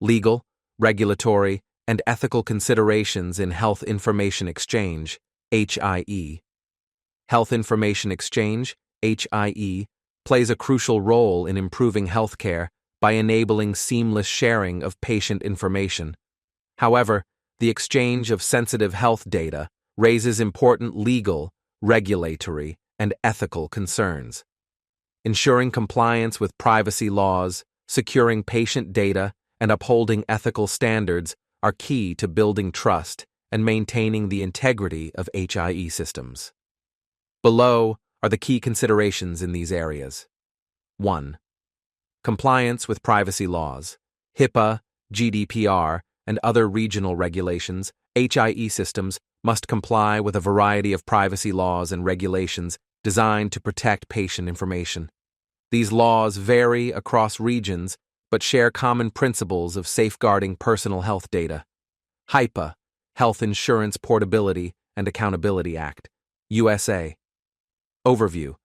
legal, regulatory, and ethical considerations in health information exchange, HIE. Health information exchange, HIE, plays a crucial role in improving healthcare by enabling seamless sharing of patient information. However, the exchange of sensitive health data raises important legal, regulatory, and ethical concerns. Ensuring compliance with privacy laws, securing patient data, and upholding ethical standards are key to building trust and maintaining the integrity of HIE systems. Below are the key considerations in these areas. 1. Compliance with privacy laws. HIPAA, GDPR, and other regional regulations, HIE systems must comply with a variety of privacy laws and regulations designed to protect patient information. These laws vary across regions but share common principles of safeguarding personal health data. HIPAA, Health Insurance Portability and Accountability Act, USA. Overview.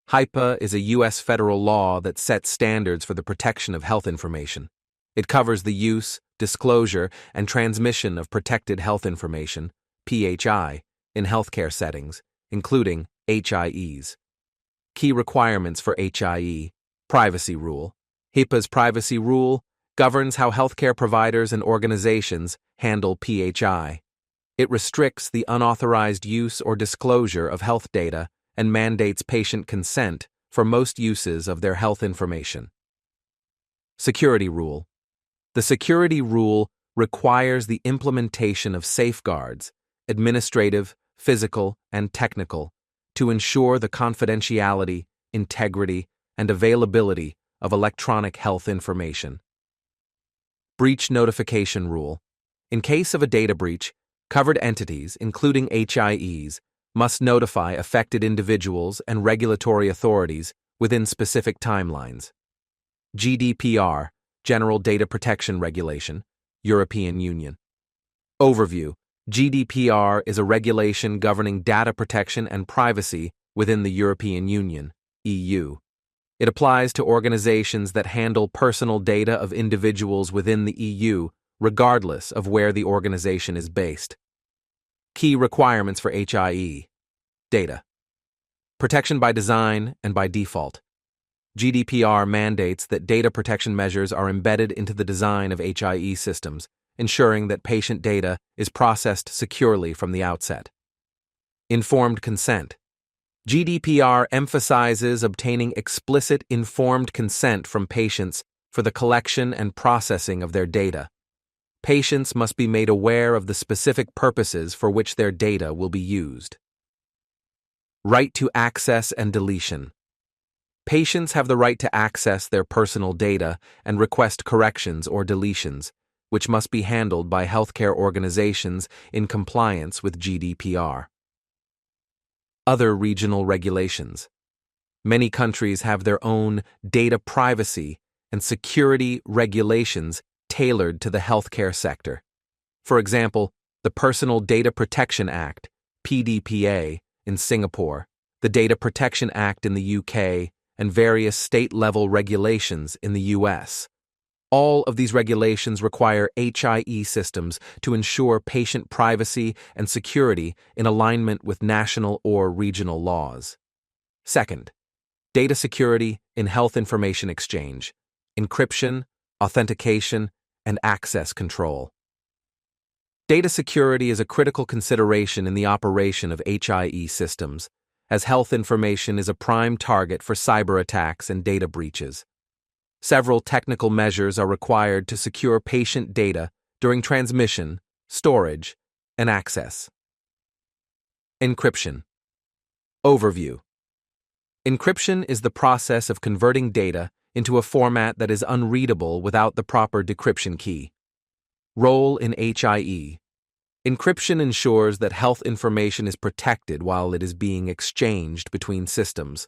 HIPAA is a U.S. federal law that sets standards for the protection of health information. It covers the use, disclosure, and transmission of protected health information, PHI, in healthcare settings, including HIEs. Key requirements for HIE. Privacy Rule. HIPAA's Privacy Rule governs how healthcare providers and organizations handle PHI. It restricts the unauthorized use or disclosure of health data and mandates patient consent for most uses of their health information. Security Rule. The Security Rule requires the implementation of safeguards, administrative, physical, and technical, to ensure the confidentiality, integrity, and availability of electronic health information. Breach Notification Rule. In case of a data breach, covered entities, including HIEs, must notify affected individuals and regulatory authorities within specific timelines. GDPR, General Data Protection Regulation, European Union. Overview. GDPR is a regulation governing data protection and privacy within the European Union, EU. It applies to organizations that handle personal data of individuals within the EU, regardless of where the organization is based. Key requirements for HIE. Data. Protection by design and by default. GDPR mandates that data protection measures are embedded into the design of HIE systems, ensuring that patient data is processed securely from the outset. Informed consent. GDPR emphasizes obtaining explicit informed consent from patients for the collection and processing of their data. Patients must be made aware of the specific purposes for which their data will be used. Right to access and deletion. Patients have the right to access their personal data and request corrections or deletions, which must be handled by healthcare organizations in compliance with GDPR. Other regional regulations. Many countries have their own data privacy and security regulations tailored to the healthcare sector. For example, the Personal Data Protection Act, PDPA, in Singapore, the Data Protection Act in the UK, and various state-level regulations in the US. All of these regulations require HIE systems to ensure patient privacy and security in alignment with national or regional laws. Second, data security in health information exchange, encryption, authentication, and access control. Data security is a critical consideration in the operation of HIE systems, as health information is a prime target for cyber attacks and data breaches. Several technical measures are required to secure patient data during transmission, storage, and access. Encryption. Overview. Encryption is the process of converting data into a format that is unreadable without the proper decryption key. Role in HIE. Encryption ensures that health information is protected while it is being exchanged between systems.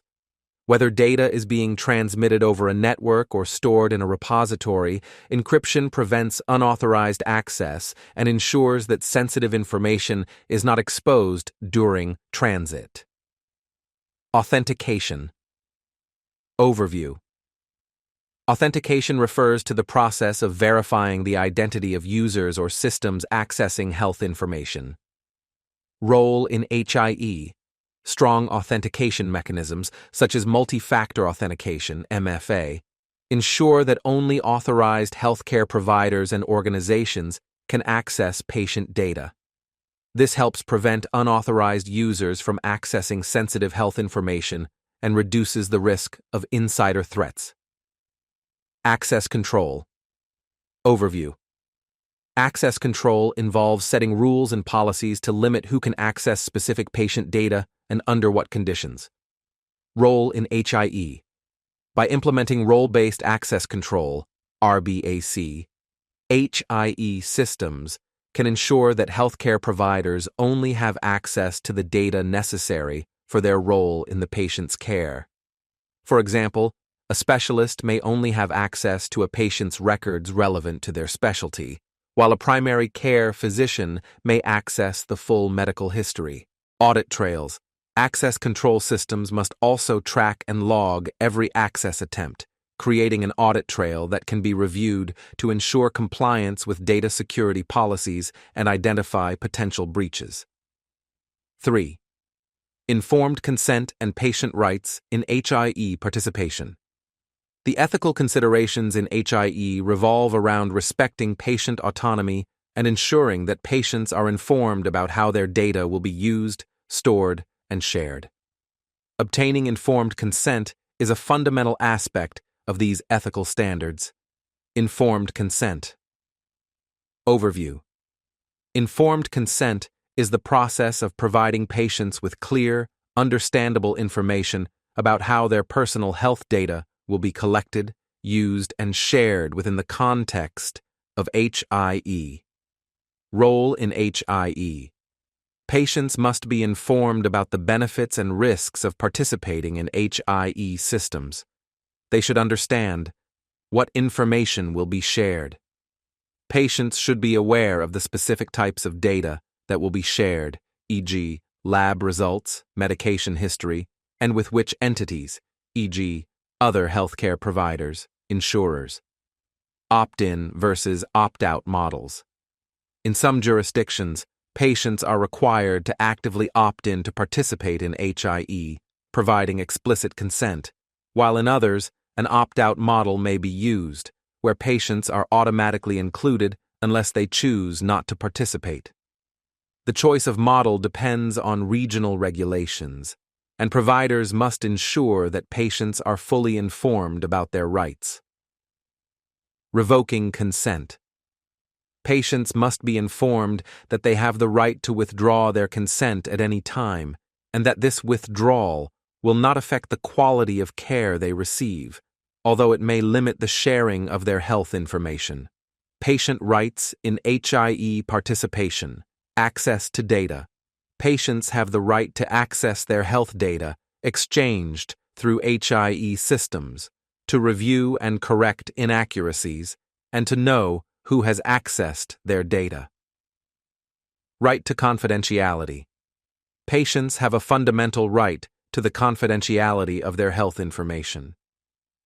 Whether data is being transmitted over a network or stored in a repository, encryption prevents unauthorized access and ensures that sensitive information is not exposed during transit. Authentication. Overview. Authentication refers to the process of verifying the identity of users or systems accessing health information. Role in HIE. Strong authentication mechanisms, such as multi-factor authentication, MFA, ensure that only authorized healthcare providers and organizations can access patient data. This helps prevent unauthorized users from accessing sensitive health information and reduces the risk of insider threats. Access control. Overview. Access control involves setting rules and policies to limit who can access specific patient data and under what conditions. Role in HIE. By implementing role-based access control, RBAC, HIE systems can ensure that healthcare providers only have access to the data necessary for their role in the patient's care. For example, a specialist may only have access to a patient's records relevant to their specialty, while a primary care physician may access the full medical history. Audit trails. Access control systems must also track and log every access attempt, creating an audit trail that can be reviewed to ensure compliance with data security policies and identify potential breaches. 3. Informed consent and patient rights in HIE participation. The ethical considerations in HIE revolve around respecting patient autonomy and ensuring that patients are informed about how their data will be used, stored, and shared. Obtaining informed consent is a fundamental aspect of these ethical standards. Informed consent. Overview. Informed consent is the process of providing patients with clear, understandable information about how their personal health data will be collected, used, and shared within the context of HIE. Role in HIE. Patients must be informed about the benefits and risks of participating in HIE systems. They should understand what information will be shared. Patients should be aware of the specific types of data that will be shared, e.g., lab results, medication history, and with which entities, e.g., other healthcare providers, insurers. Opt-in versus opt-out models. In some jurisdictions, patients are required to actively opt in to participate in HIE, providing explicit consent, while in others, an opt-out model may be used, where patients are automatically included unless they choose not to participate. The choice of model depends on regional regulations, and providers must ensure that patients are fully informed about their rights. Revoking consent. Patients must be informed that they have the right to withdraw their consent at any time, and that this withdrawal will not affect the quality of care they receive, although it may limit the sharing of their health information. Patient rights in HIE participation. Access to data. Patients have the right to access their health data exchanged through HIE systems, to review and correct inaccuracies, and to know who has accessed their data. Right to confidentiality. Patients have a fundamental right to the confidentiality of their health information.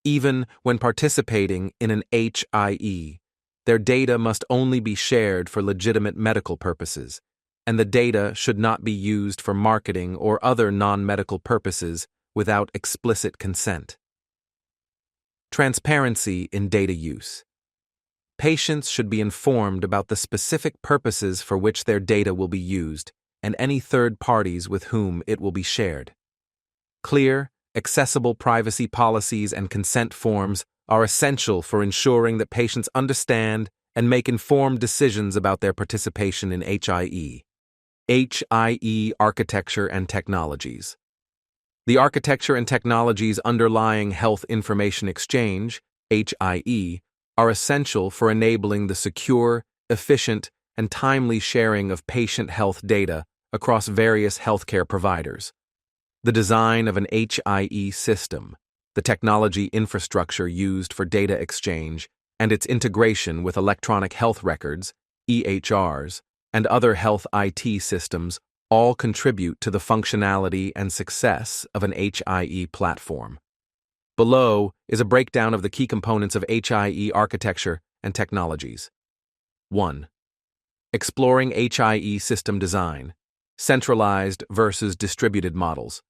Even when participating in an HIE, their data must only be shared for legitimate medical purposes, and the data should not be used for marketing or other non-medical purposes without explicit consent. Transparency in data use. Patients should be informed about the specific purposes for which their data will be used and any third parties with whom it will be shared. Clear, accessible privacy policies and consent forms are essential for ensuring that patients understand and make informed decisions about their participation in HIE. HIE architecture and technologies. The architecture and technologies underlying health information exchange, HIE, are essential for enabling the secure, efficient, and timely sharing of patient health data across various healthcare providers. The design of an HIE system, the technology infrastructure used for data exchange, and its integration with electronic health records, EHRs, and other health IT systems all contribute to the functionality and success of an HIE platform. Below is a breakdown of the key components of HIE architecture and technologies. 1. Exploring HIE system design. Centralized versus distributed models.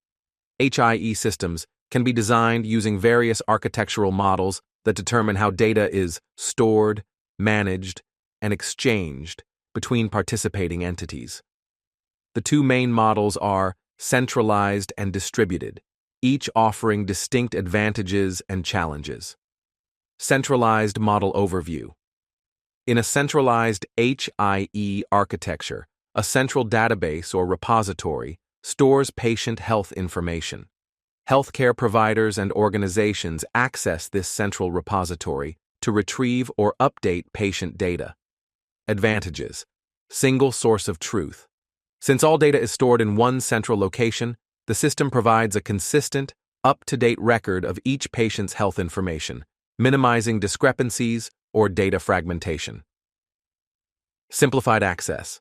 HIE systems can be designed using various architectural models that determine how data is stored, managed, and exchanged between participating entities. The two main models are centralized and distributed, each offering distinct advantages and challenges. Centralized model overview. In a centralized HIE architecture, a central database or repository stores patient health information. Healthcare providers and organizations access this central repository to retrieve or update patient data. Advantages. Single source of truth. Since all data is stored in one central location, the system provides a consistent, up-to-date record of each patient's health information, minimizing discrepancies or data fragmentation. Simplified access.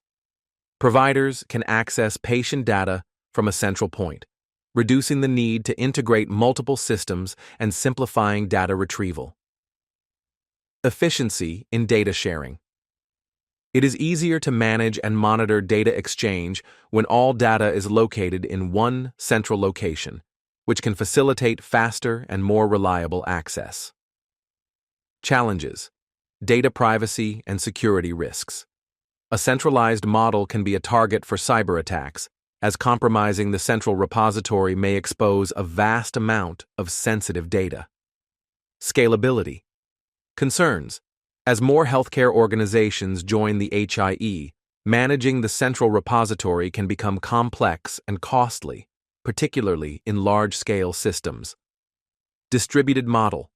Providers can access patient data from a central point, reducing the need to integrate multiple systems and simplifying data retrieval. Efficiency in data sharing. It is easier to manage and monitor data exchange when all data is located in one central location, which can facilitate faster and more reliable access. Challenges. Data privacy and security risks. A centralized model can be a target for cyber attacks, as compromising the central repository may expose a vast amount of sensitive data. Scalability. Concerns. As more healthcare organizations join the HIE, managing the central repository can become complex and costly, particularly in large-scale systems. Distributed model.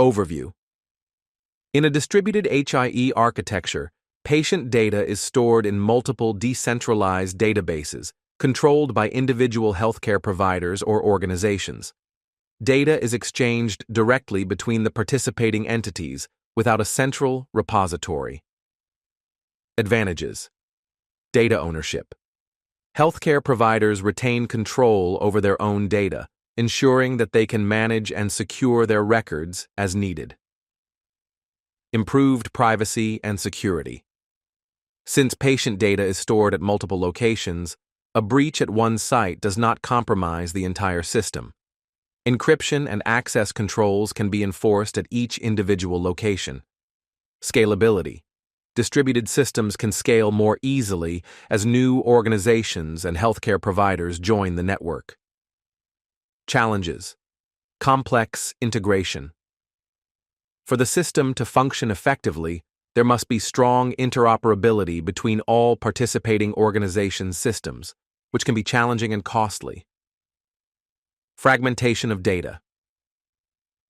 Overview. In a distributed HIE architecture, patient data is stored in multiple decentralized databases, controlled by individual healthcare providers or organizations. Data is exchanged directly between the participating entities without a central repository. Advantages. Data ownership. Healthcare providers retain control over their own data, ensuring that they can manage and secure their records as needed. Improved privacy and security. Since patient data is stored at multiple locations, a breach at one site does not compromise the entire system. Encryption and access controls can be enforced at each individual location. Scalability. Distributed systems can scale more easily as new organizations and healthcare providers join the network. Challenges. Complex integration. For the system to function effectively, there must be strong interoperability between all participating organizations' systems, which can be challenging and costly. Fragmentation of data.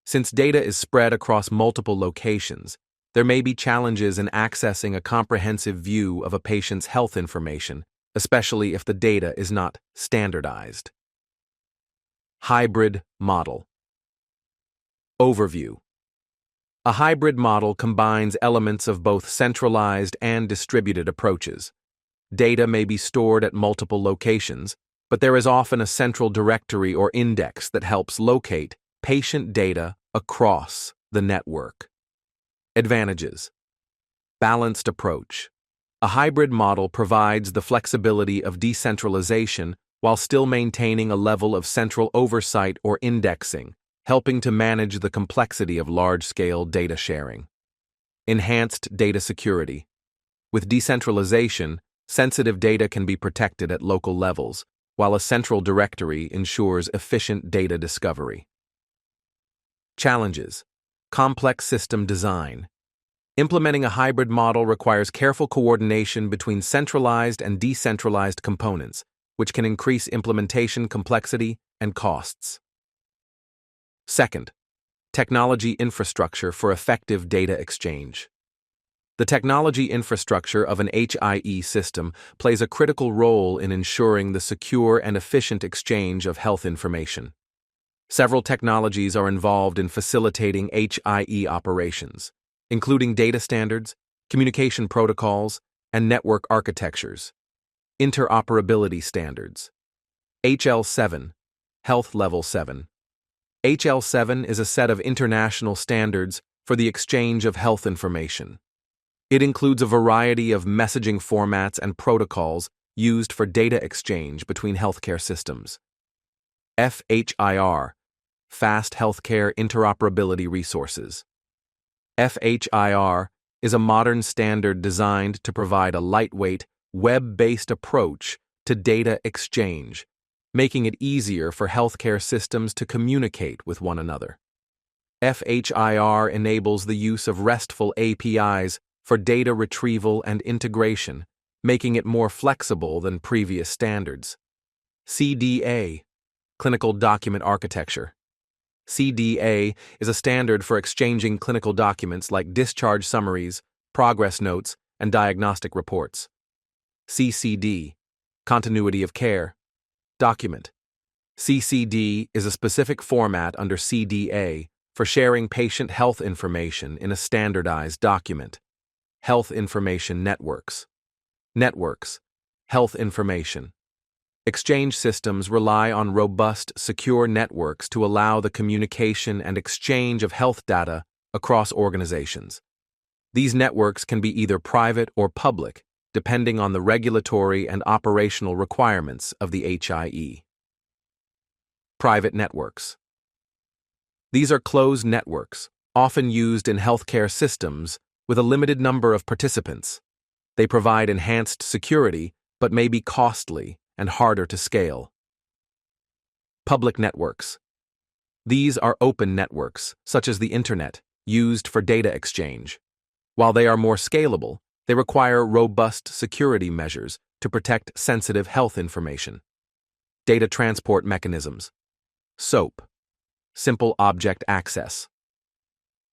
Since data is spread across multiple locations, there may be challenges in accessing a comprehensive view of a patient's health information, especially if the data is not standardized. Hybrid model. Overview. A hybrid model combines elements of both centralized and distributed approaches. Data may be stored at multiple locations, but there is often a central directory or index that helps locate patient data across the network. Advantages. Balanced approach. A hybrid model provides the flexibility of decentralization while still maintaining a level of central oversight or indexing, helping to manage the complexity of large-scale data sharing. Enhanced data security. With decentralization, sensitive data can be protected at local levels, while a central directory ensures efficient data discovery. Challenges. Complex system design. Implementing a hybrid model requires careful coordination between centralized and decentralized components, which can increase implementation complexity and costs. Second, technology infrastructure for effective data exchange. The technology infrastructure of an HIE system plays a critical role in ensuring the secure and efficient exchange of health information. Several technologies are involved in facilitating HIE operations, including data standards, communication protocols, and network architectures. Interoperability standards. HL7, Health Level 7. HL7 is a set of international standards for the exchange of health information. It includes a variety of messaging formats and protocols used for data exchange between healthcare systems. FHIR, Fast Healthcare Interoperability Resources. FHIR is a modern standard designed to provide a lightweight, web-based approach to data exchange, making it easier for healthcare systems to communicate with one another. FHIR enables the use of RESTful APIs for data retrieval and integration, making it more flexible than previous standards. CDA, Clinical Document Architecture. CDA is a standard for exchanging clinical documents like discharge summaries, progress notes, and diagnostic reports. CCD, Continuity of Care. Document. CCD is a specific format under CDA for sharing patient health information in a standardized document. Health Information Networks. Networks. Health information. Exchange systems rely on robust, secure networks to allow the communication and exchange of health data across organizations. These networks can be either private or public, depending on the regulatory and operational requirements of the HIE. Private networks. These are closed networks, often used in healthcare systems with a limited number of participants. They provide enhanced security, but may be costly and harder to scale. Public networks. These are open networks, such as the Internet, used for data exchange. While they are more scalable, they require robust security measures to protect sensitive health information. Data transport mechanisms. SOAP. Simple Object Access.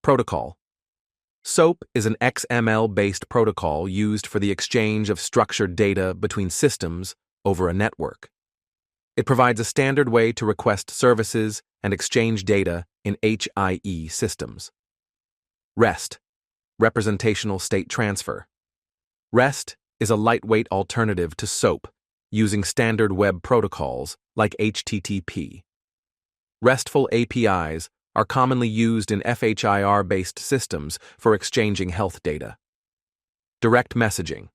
Protocol. SOAP is an XML-based protocol used for the exchange of structured data between systems over a network. It provides a standard way to request services and exchange data in HIE systems. REST, Representational State Transfer. REST is a lightweight alternative to SOAP, using standard web protocols like HTTP. RESTful APIs are commonly used in FHIR-based systems for exchanging health data. Direct messaging.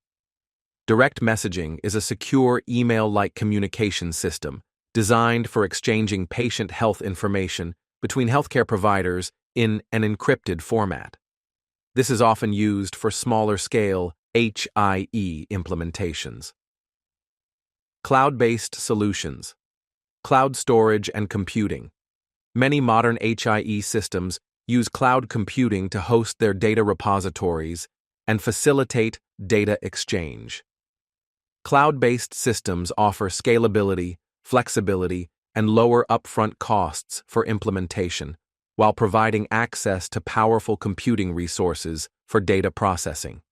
Direct messaging is a secure email-like communication system designed for exchanging patient health information between healthcare providers in an encrypted format. This is often used for smaller-scale HIE implementations. Cloud-based solutions. Cloud storage and computing. Many modern HIE systems use cloud computing to host their data repositories and facilitate data exchange. Cloud-based systems offer scalability, flexibility, and lower upfront costs for implementation, while providing access to powerful computing resources for data processing.